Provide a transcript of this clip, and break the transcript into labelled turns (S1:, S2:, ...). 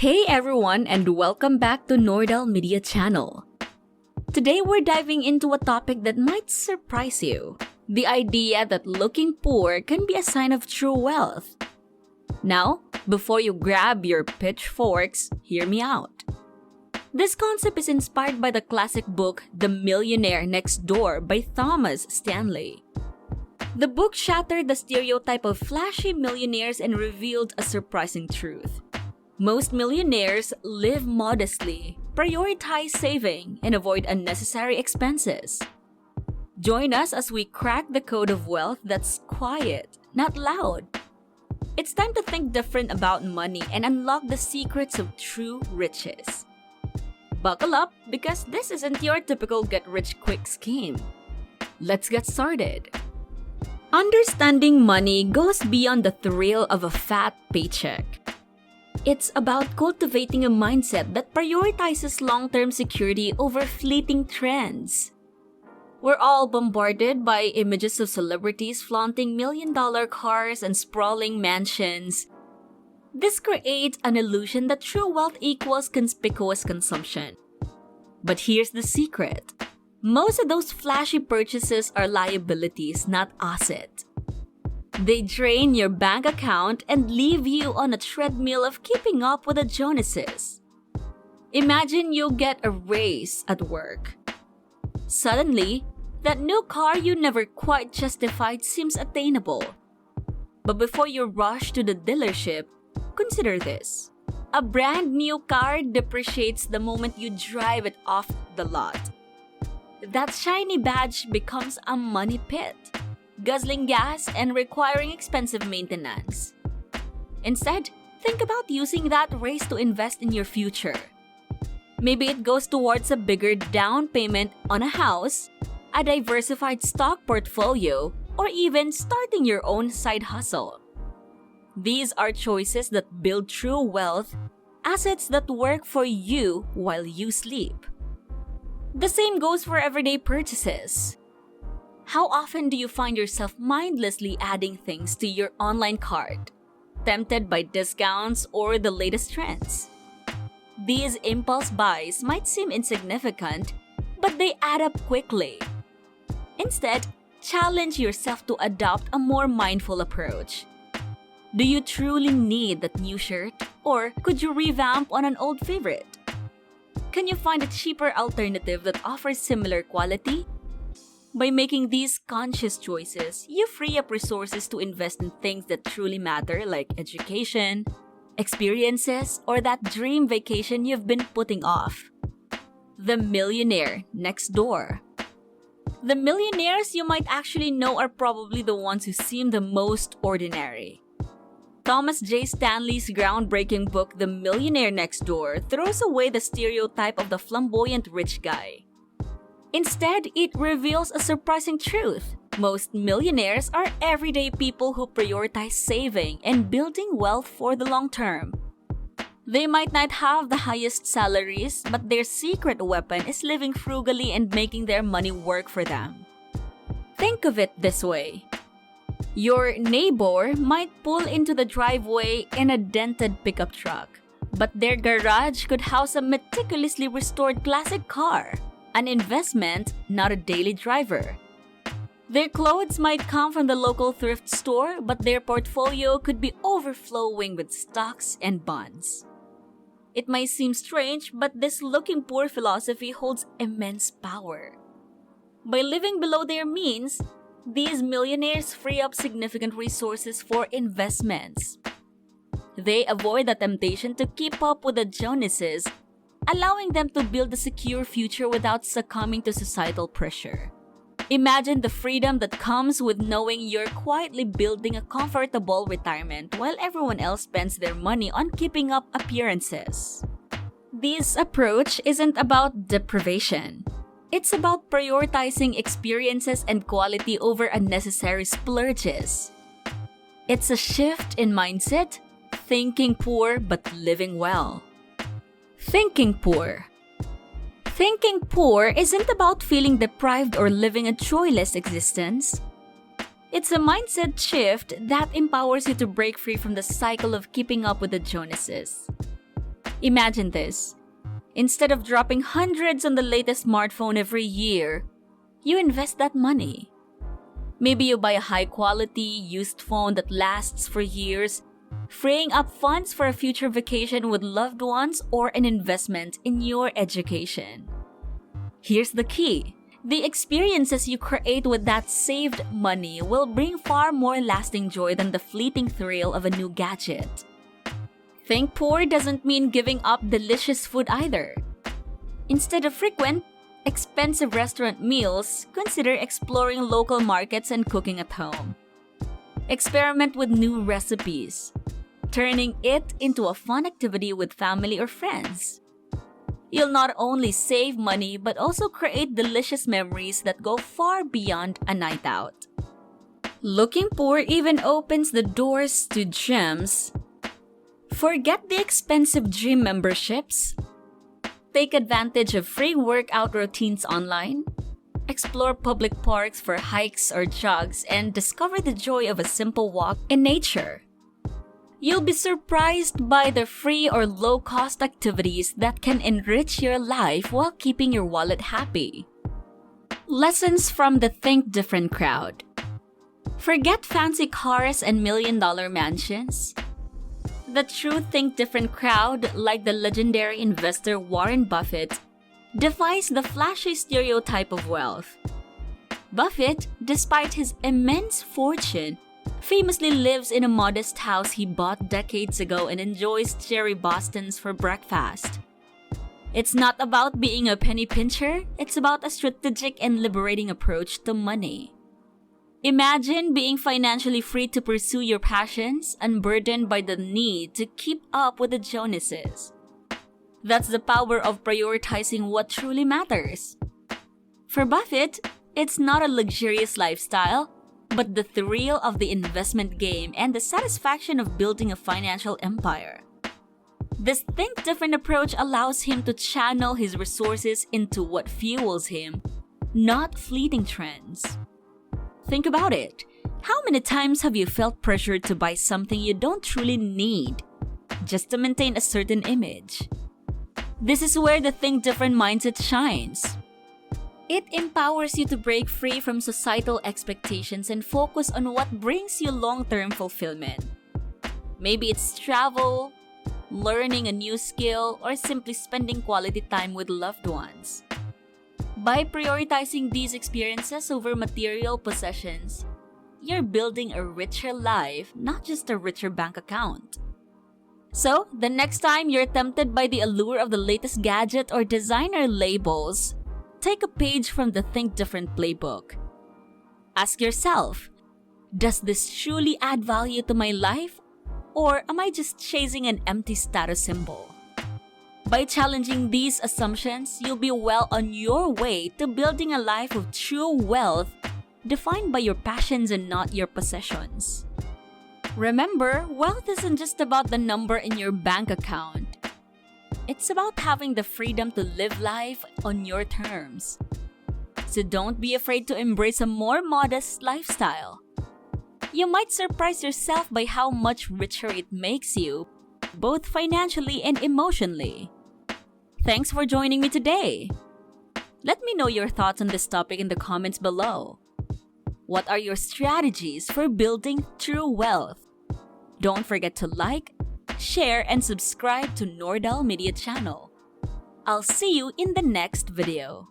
S1: Hey everyone, and welcome back to Nordel Media Channel. Today we're diving into a topic that might surprise you. The idea that looking poor can be a sign of true wealth. Now, before you grab your pitchforks, hear me out. This concept is inspired by the classic book The Millionaire Next Door by Thomas Stanley. The book shattered the stereotype of flashy millionaires and revealed a surprising truth. Most millionaires live modestly, prioritize saving, and avoid unnecessary expenses. Join us as we crack the code of wealth that's quiet, not loud. It's time to think different about money and unlock the secrets of true riches. Buckle up, because this isn't your typical get-rich-quick scheme. Let's get started. Understanding money goes beyond the thrill of a fat paycheck. It's about cultivating a mindset that prioritizes long-term security over fleeting trends. We're all bombarded by images of celebrities flaunting million-dollar cars and sprawling mansions. This creates an illusion that true wealth equals conspicuous consumption. But here's the secret. Most of those flashy purchases are liabilities, not assets. They drain your bank account and leave you on a treadmill of keeping up with the Jonases. Imagine you get a raise at work. Suddenly, that new car you never quite justified seems attainable. But before you rush to the dealership, consider this. A brand new car depreciates the moment you drive it off the lot. That shiny badge becomes a money pit, guzzling gas and requiring expensive maintenance. Instead, think about using that raise to invest in your future. Maybe it goes towards a bigger down payment on a house, a diversified stock portfolio, or even starting your own side hustle. These are choices that build true wealth, assets that work for you while you sleep. The same goes for everyday purchases. How often do you find yourself mindlessly adding things to your online cart, tempted by discounts or the latest trends? These impulse buys might seem insignificant, but they add up quickly. Instead, challenge yourself to adopt a more mindful approach. Do you truly need that new shirt, or could you revamp on an old favorite? Can you find a cheaper alternative that offers similar quality? By making these conscious choices, you free up resources to invest in things that truly matter, like education, experiences, or that dream vacation you've been putting off. The Millionaire Next Door. The millionaires you might actually know are probably the ones who seem the most ordinary. Thomas J. Stanley's groundbreaking book, The Millionaire Next Door, throws away the stereotype of the flamboyant rich guy. Instead, it reveals a surprising truth. Most millionaires are everyday people who prioritize saving and building wealth for the long term. They might not have the highest salaries, but their secret weapon is living frugally and making their money work for them. Think of it this way. Your neighbor might pull into the driveway in a dented pickup truck, but their garage could house a meticulously restored classic car, an investment, not a daily driver. Their clothes might come from the local thrift store, but their portfolio could be overflowing with stocks and bonds. It might seem strange, but this looking poor philosophy holds immense power. By living below their means, these millionaires free up significant resources for investments. They avoid the temptation to keep up with the Jonases, allowing them to build a secure future without succumbing to societal pressure. Imagine the freedom that comes with knowing you're quietly building a comfortable retirement while everyone else spends their money on keeping up appearances. This approach isn't about deprivation. It's about prioritizing experiences and quality over unnecessary splurges. It's a shift in mindset, thinking poor but living well. Thinking poor. Thinking poor isn't about feeling deprived or living a joyless existence. It's a mindset shift that empowers you to break free from the cycle of keeping up with the Jonases. Imagine this. Instead of dropping hundreds on the latest smartphone every year, you invest that money. Maybe you buy a high-quality, used phone that lasts for years, freeing up funds for a future vacation with loved ones or an investment in your education. Here's the key. The experiences you create with that saved money will bring far more lasting joy than the fleeting thrill of a new gadget. Think poor doesn't mean giving up delicious food either. Instead of frequent, expensive restaurant meals, consider exploring local markets and cooking at home. Experiment with new recipes, turning it into a fun activity with family or friends. You'll not only save money but also create delicious memories that go far beyond a night out. Looking poor even opens the doors to gems. Forget the expensive gym memberships. Take advantage of free workout routines online. Explore public parks for hikes or jogs and discover the joy of a simple walk in nature. You'll be surprised by the free or low-cost activities that can enrich your life while keeping your wallet happy. Lessons from the Think Different crowd. Forget fancy cars and million-dollar mansions. The true Think Different crowd, like the legendary investor Warren Buffett, defies the flashy stereotype of wealth. Buffett, despite his immense fortune, famously lives in a modest house he bought decades ago and enjoys cherry Bostons for breakfast. It's not about being a penny pincher, it's about a strategic and liberating approach to money. Imagine being financially free to pursue your passions, unburdened by the need to keep up with the Joneses. That's the power of prioritizing what truly matters. For Buffett, it's not a luxurious lifestyle, but the thrill of the investment game and the satisfaction of building a financial empire. This Think Different approach allows him to channel his resources into what fuels him, not fleeting trends. Think about it. How many times have you felt pressured to buy something you don't truly need, just to maintain a certain image? This is where the Think Different mindset shines. It empowers you to break free from societal expectations and focus on what brings you long-term fulfillment. Maybe it's travel, learning a new skill, or simply spending quality time with loved ones. By prioritizing these experiences over material possessions, you're building a richer life, not just a richer bank account. So, the next time you're tempted by the allure of the latest gadget or designer labels, take a page from the Think Different playbook. Ask yourself, does this truly add value to my life, or am I just chasing an empty status symbol? By challenging these assumptions, you'll be well on your way to building a life of true wealth defined by your passions and not your possessions. Remember, wealth isn't just about the number in your bank account. It's about having the freedom to live life on your terms. So don't be afraid to embrace a more modest lifestyle. You might surprise yourself by how much richer it makes you, both financially and emotionally. Thanks for joining me today. Let me know your thoughts on this topic in the comments below. What are your strategies for building true wealth? Don't forget to like, share, and subscribe to Nordel Media channel. I'll see you in the next video.